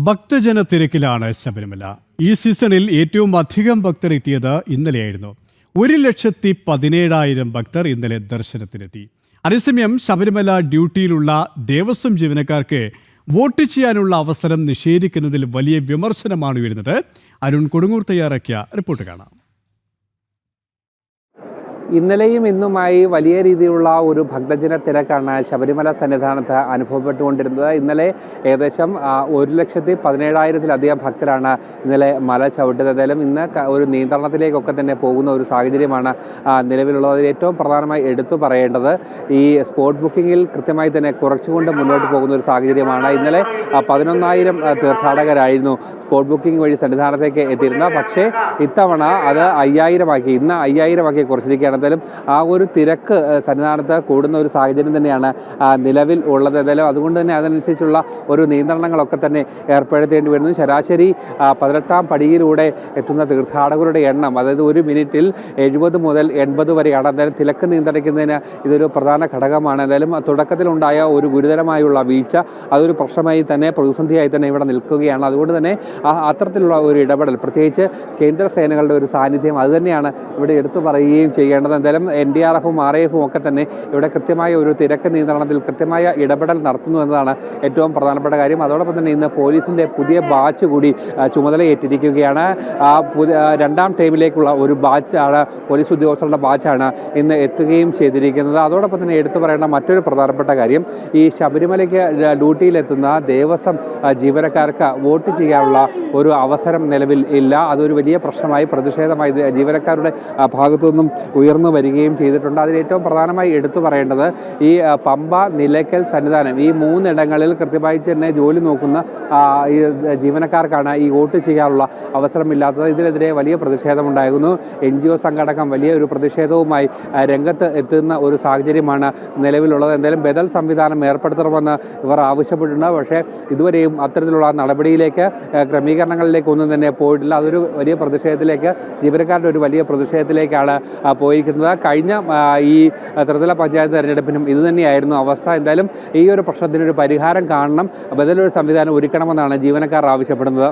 ഭക്തജന തിരക്കിലാണ് ശബരിമല. ഈ സീസണിൽ ഏറ്റവും അധികം ഭക്തർ എത്തിയത് ഇന്നലെയായിരുന്നു. 1,17,000 ഭക്തർ ഇന്നലെ ദർശനത്തിനെത്തി. അതേസമയം ശബരിമല ഡ്യൂട്ടിയിലുള്ള ദേവസ്വം ജീവനക്കാർക്ക് വോട്ട് ചെയ്യാനുള്ള അവസരം നിഷേധിക്കുന്നതിൽ വലിയ വിമർശനമാണ് ഉയരുന്നത്. അരുൺ കൊടുങ്ങൂർ തയ്യാറാക്കിയ റിപ്പോർട്ട് കാണാം. ഇന്നലെയും ഇന്നുമായി വലിയ രീതിയിലുള്ള ഒരു ഭക്തജന തിരക്കാണ് ശബരിമല സന്നിധാനത്ത് അനുഭവപ്പെട്ടുകൊണ്ടിരുന്നത്. ഇന്നലെ ഏകദേശം 1,17,000-ലധികം ഭക്തരാണ് ഇന്നലെ മല ചവിട്ടിയത്. ഏതായാലും ഇന്ന് ഒരു നിയന്ത്രണത്തിലേക്കൊക്കെ തന്നെ പോകുന്ന ഒരു സാഹചര്യമാണ് നിലവിലുള്ളത്. ഏറ്റവും പ്രധാനമായി എടുത്തു പറയേണ്ടത് ഈ സ്പോട്ട് ബുക്കിങ്ങിൽ കൃത്യമായി തന്നെ കുറച്ചുകൊണ്ട് മുന്നോട്ട് പോകുന്ന ഒരു സാഹചര്യമാണ്. ഇന്നലെ 11,000 തീർത്ഥാടകരായിരുന്നു സ്പോട്ട് ബുക്കിംഗ് വഴി സന്നിധാനത്തേക്ക് എത്തിയിരുന്നത്. പക്ഷേ ഇത്തവണ അത് 5,000 ആക്കി, ഇന്ന് 5,000 ആക്കി കുറച്ചിരിക്കുകയാണ്. എന്തായാലും ആ ഒരു തിരക്ക് സന്നിധാനത്ത് കൂടുന്ന ഒരു സാഹചര്യം തന്നെയാണ് നിലവിൽ ഉള്ളത്. എന്തായാലും അതുകൊണ്ട് തന്നെ അതനുസരിച്ചുള്ള ഒരു നിയന്ത്രണങ്ങളൊക്കെ തന്നെ ഏർപ്പെടുത്തേണ്ടി വരുന്നു. ശരാശരി 18ാം പടിയിലൂടെ എത്തുന്ന തീർത്ഥാടകരുടെ എണ്ണം, അതായത് ഒരു മിനിറ്റിൽ 70 മുതൽ 80 വരെയാണ്. എന്തായാലും തിരക്ക് നിയന്ത്രിക്കുന്നതിന് ഇതൊരു പ്രധാന ഘടകമാണ്. എന്തായാലും തുടക്കത്തിലുണ്ടായ ഒരു ഗുരുതരമായുള്ള വീഴ്ച അതൊരു പ്രശ്നമായി തന്നെ, പ്രതിസന്ധിയായി തന്നെ ഇവിടെ നിൽക്കുകയാണ്. അതുകൊണ്ട് തന്നെ അത്തരത്തിലുള്ള ഒരു ഇടപെടൽ, പ്രത്യേകിച്ച് കേന്ദ്ര സേനകളുടെ ഒരു സാന്നിധ്യം അത് തന്നെയാണ് ഇവിടെ എടുത്തു പറയുകയും ചെയ്യേണ്ടത്. എന്തായാലും NDRF-ഉം RAF-ഉം ഒക്കെ തന്നെ ഇവിടെ കൃത്യമായ ഒരു തിരക്ക് നിയന്ത്രണത്തിൽ കൃത്യമായ ഇടപെടൽ നടത്തുന്നു എന്നതാണ് ഏറ്റവും പ്രധാനപ്പെട്ട കാര്യം. അതോടൊപ്പം തന്നെ ഇന്ന് പോലീസിൻ്റെ പുതിയ ബാച്ച് കൂടി ചുമതലയേറ്റിരിക്കുകയാണ്. 2ാം ടൈമിലേക്കുള്ള ഒരു ബാച്ചാണ്, പോലീസ് ഉദ്യോഗസ്ഥരുടെ ബാച്ചാണ് ഇന്ന് എത്തുകയും ചെയ്തിരിക്കുന്നത്. അതോടൊപ്പം തന്നെ എടുത്തു പറയേണ്ട മറ്റൊരു പ്രധാനപ്പെട്ട കാര്യം, ഈ ശബരിമലയ്ക്ക് ഡ്യൂട്ടിയിലെത്തുന്ന ദേവസ്വം ജീവനക്കാർക്ക് വോട്ട് ചെയ്യാനുള്ള ഒരു അവസരം നിലവിൽ ഇല്ല. അതൊരു വലിയ പ്രശ്നമായി, പ്രതിഷേധമായി ജീവനക്കാരുടെ ഭാഗത്തു നിന്നും ഉയർന്നു വരികയും ചെയ്തിട്ടുണ്ട്. അതിൽ ഏറ്റവും പ്രധാനമായി എടുത്തു പറയേണ്ടത് ഈ പമ്പ, നിലയ്ക്കൽ, സന്നിധാനം ഈ 3 ഇടങ്ങളിൽ കൃത്യമായി തന്നെ ജോലി നോക്കുന്ന ഈ ജീവനക്കാർക്കാണ് ഈ വോട്ട് ചെയ്യാനുള്ള അവസരമില്ലാത്തത്. ഇതിനെതിരെ വലിയ പ്രതിഷേധമുണ്ടായിരുന്നു. NGO സംഘടകം വലിയ ഒരു പ്രതിഷേധവുമായി രംഗത്ത് എത്തുന്ന ഒരു സാഹചര്യമാണ് നിലവിലുള്ളത്. എന്തായാലും ബദൽ സംവിധാനം ഏർപ്പെടുത്തണമെന്ന് ഇവർ ആവശ്യപ്പെട്ടിട്ടുണ്ട്. പക്ഷേ ഇതുവരെയും അത്തരത്തിലുള്ള നടപടിയിലേക്ക്, ക്രമീകരണങ്ങളിലേക്കൊന്നും തന്നെ പോയിട്ടില്ല. അതൊരു വലിയ പ്രതിഷേധത്തിലേക്ക്, ജീവനക്കാരുടെ ഒരു വലിയ പ്രതിഷേധത്തിലേക്കാണ് പോയിരിക്കുന്നത്. കഴിഞ്ഞ ഈ ത്രിതല പഞ്ചായത്ത് തെരഞ്ഞെടുപ്പിനും ഇതുതന്നെയായിരുന്നു അവസ്ഥ. എന്തായാലും ഈ ഒരു പ്രശ്നത്തിനൊരു പരിഹാരം കാണണം, ബദലൊരു സംവിധാനം ഒരുക്കണമെന്നാണ് ജീവനക്കാർ ആവശ്യപ്പെടുന്നത്.